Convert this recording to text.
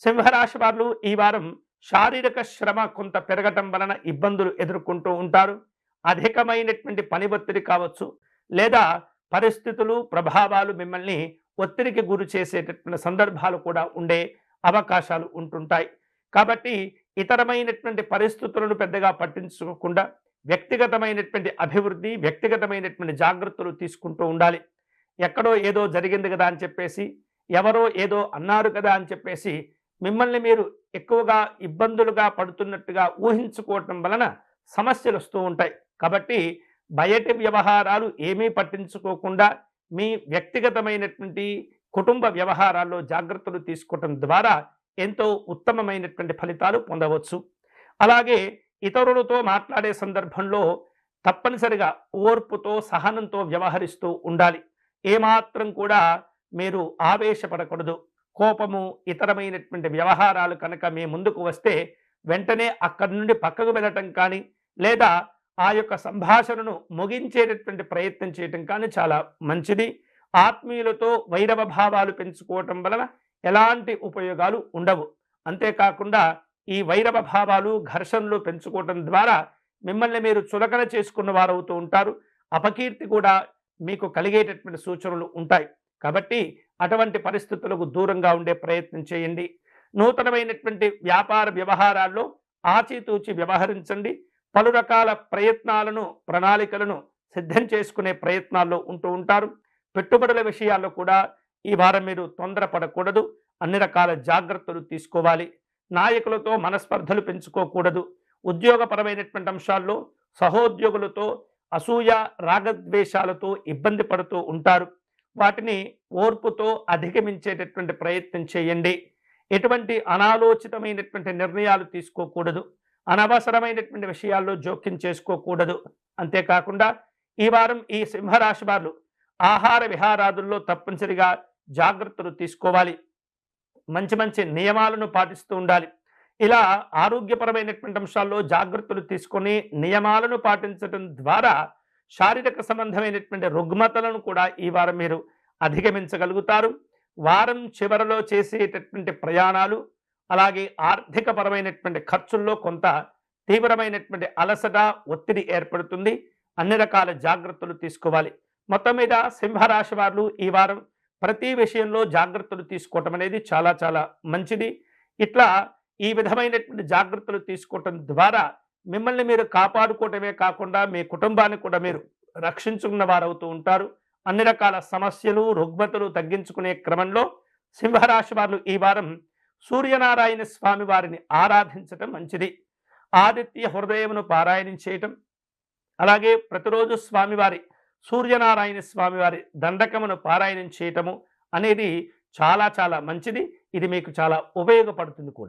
సింహరాశి వారు ఈ వారం శారీరక శ్రమ కొంత పెరగటం వలన ఇబ్బందులు ఎదుర్కొంటూ ఉంటారు. అధికమైనటువంటి పని ఒత్తిడి కావచ్చు, లేదా పరిస్థితులు ప్రభావాలు మిమ్మల్ని ఒత్తిడికి గురి చేసేటటువంటి సందర్భాలు కూడా ఉండే అవకాశాలు ఉంటుంటాయి. కాబట్టి ఇతరమైనటువంటి పరిస్థితులను పెద్దగా పట్టించుకోకుండా వ్యక్తిగతమైనటువంటి అభివృద్ధి, వ్యక్తిగతమైనటువంటి జాగ్రత్తలు తీసుకుంటూ ఉండాలి. ఎక్కడో ఏదో జరిగింది కదా అని చెప్పేసి, ఎవరో ఏదో అన్నారు కదా అని చెప్పేసి మిమ్మల్ని మీరు ఎక్కువగా ఇబ్బందులుగా పడుతున్నట్టుగా ఊహించుకోవటం వలన సమస్యలు వస్తూ ఉంటాయి. కాబట్టి బయటి వ్యవహారాలు ఏమీ పట్టించుకోకుండా మీ వ్యక్తిగతమైనటువంటి కుటుంబ వ్యవహారాల్లో జాగ్రత్తలు తీసుకోవటం ద్వారా ఎంతో ఉత్తమమైనటువంటి ఫలితాలు పొందవచ్చు. అలాగే ఇతరులతో మాట్లాడే సందర్భంలో తప్పనిసరిగా ఓర్పుతో, సహనంతో వ్యవహరిస్తూ ఉండాలి. ఏమాత్రం కూడా మీరు ఆవేశపడకూడదు. కోపము, ఇతరమైనటువంటి వ్యవహారాలు కనుక మీ ముందుకు వస్తే వెంటనే అక్కడి నుండి పక్కకు వెళ్ళటం కానీ, లేదా ఆ యొక్క సంభాషణను ముగించేటటువంటి ప్రయత్నం చేయటం కానీ చాలా మంచిది. ఆత్మీయులతో వైరవ భావాలు పెంచుకోవటం వలన ఎలాంటి ఉపయోగాలు ఉండవు. అంతేకాకుండా ఈ వైరవ భావాలు, ఘర్షణలు పెంచుకోవటం ద్వారా మిమ్మల్ని మీరు చులకన చేసుకున్న వారవుతూ ఉంటారు. అపకీర్తి కూడా మీకు కలిగేటటువంటి సూచనలు ఉంటాయి. కాబట్టి అటువంటి పరిస్థితులకు దూరంగా ఉండే ప్రయత్నం చేయండి. నూతనమైనటువంటి వ్యాపార వ్యవహారాల్లో ఆచితూచి వ్యవహరించండి. పలు రకాల ప్రయత్నాలను, ప్రణాళికలను సిద్ధం చేసుకునే ప్రయత్నాల్లో ఉంటూ ఉంటారు. పెట్టుబడుల విషయాల్లో కూడా ఈ వారం మీరు తొందరపడకూడదు. అన్ని రకాల జాగ్రత్తలు తీసుకోవాలి. నాయకులతో మనస్పర్ధలు పెంచుకోకూడదు. ఉద్యోగపరమైనటువంటి అంశాల్లో సహోద్యోగులతో అసూయ, రాగద్వేషాలతో ఇబ్బంది పడుతూ ఉంటారు. వాటిని ఓర్పుతో అధిగమించేటటువంటి ప్రయత్నం చేయండి. ఎటువంటి అనాలోచితమైనటువంటి నిర్ణయాలు తీసుకోకూడదు. అనవసరమైనటువంటి విషయాల్లో జోక్యం చేసుకోకూడదు. అంతేకాకుండా ఈ వారం ఈ సింహరాశి వారు ఆహార విహారాదుల్లో తప్పనిసరిగా జాగ్రత్తలు తీసుకోవాలి. మంచి మంచి నియమాలను పాటిస్తూ ఉండాలి. ఇలా ఆరోగ్యపరమైనటువంటి అంశాల్లో జాగ్రత్తలు తీసుకొని నియమాలను పాటించడం ద్వారా శారీరక సంబంధమైనటువంటి రుగ్మతలను కూడా ఈ వారం మీరు అధిగమించగలుగుతారు. వారం చివరలో చేసేటటువంటి ప్రయాణాలు, అలాగే ఆర్థికపరమైనటువంటి ఖర్చుల్లో కొంత తీవ్రమైనటువంటి అలసట, ఒత్తిడి ఏర్పడుతుంది. అన్ని రకాల జాగ్రత్తలు తీసుకోవాలి. మొత్తం మీద సింహరాశి వారు ఈ వారం ప్రతి విషయంలో జాగ్రత్తలు తీసుకోవటం అనేది చాలా చాలా మంచిది. ఇట్లా ఈ విధమైనటువంటి జాగ్రత్తలు తీసుకోవటం ద్వారా మిమ్మల్ని మీరు కాపాడుకోవటమే కాకుండా మీ కుటుంబాన్ని కూడా మీరు రక్షించుకున్న వారవుతూ ఉంటారు. అన్ని రకాల సమస్యలు, రుగ్మతలు తగ్గించుకునే క్రమంలో సింహరాశి వారు ఈ వారం సూర్యనారాయణ స్వామి వారిని ఆరాధించటం మంచిది. ఆదిత్య హృదయమును పారాయణం చేయటం, అలాగే ప్రతిరోజు స్వామివారి సూర్యనారాయణ స్వామివారి దండకమును పారాయణం చేయటము అనేది చాలా చాలా మంచిది. ఇది మీకు చాలా ఉపయోగపడుతుంది కూడా.